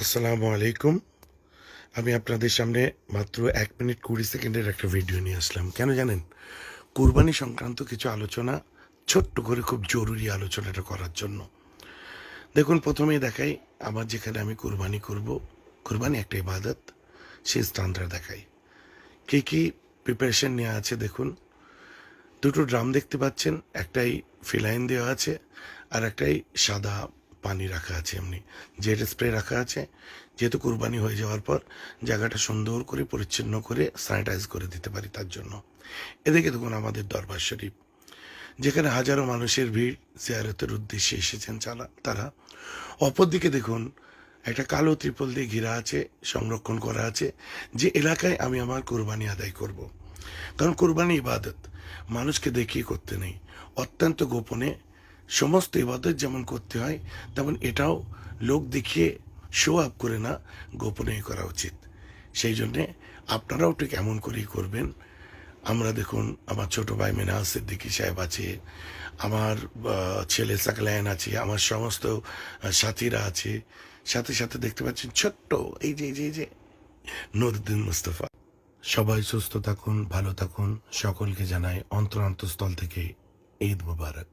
আসসালামু আলাইকুম। আমি আপনাদের সামনে মাত্র ১ মিনিট ২০ সেকেন্ডের একটা ভিডিও নিয়ে আসলাম। কেন জানেন? কুরবানি সংক্রান্ত কিছু আলোচনা ছোট্ট করে খুব জরুরি আলোচনাটা করার জন্য। দেখুন, ১ম এই দেখাই আমার যেখানে আমি কুরবানি করব। কুরবানি একটা ইবাদত, সেই স্থানটা দেখাই। কি প্রিপারেশন নেওয়া আছে দেখুন। দুটো ড্রাম দেখতে পাচ্ছেন, একটাই ফিলাইন দেওয়া আছে আর একটাই সাদা পানি রাখা আছে, এমনি জেট স্প্রে রাখা আছে। যেহেতু কুরবানি হয়ে যাওয়ার পর জায়গাটা সুন্দর করে পরিচ্ছন্ন করে স্যানিটাইজ করে দিতে পারি, তার জন্য। এদিকে দেখুন আমাদের দরবার শরীফ, যেখানে হাজারো মানুষের ভিড় জিয়ারতের উদ্দেশ্যে এসেছেন তারা। অপরদিকে দেখুন একটা কালো ত্রিপল দিয়ে ঘেরা আছে, সংরক্ষণ করা আছে, যে এলাকায় আমি আমার কোরবানি আদায় করব। কারণ কোরবানি ইবাদত, মানুষকে দেখিয়ে করতে নেই, অত্যন্ত গোপনে। সমস্ত ইবাদত যেমন করতে হয়, তেমন এটাও লোক দেখিয়ে শো আপ করে না, গোপনে করা উচিত। সেই জন্যে আপনারাও ঠিক এমন করেই করবেন। আমরা দেখুন, আমার ছোট ভাই মিনাল সিদ্দিকী সাহেব আছে, আমার ছেলে সাকলায়ন আছে, আমার সমস্ত সাথীরা আছে, সাথে সাথে দেখতে পাচ্ছেন ছোট্ট এই যে নুরুদ্দিন মুস্তফা। সবাই সুস্থ থাকুন, ভালো থাকুন। সকলকে জানাই অন্তরস্থল থেকে ঈদ মুবারক।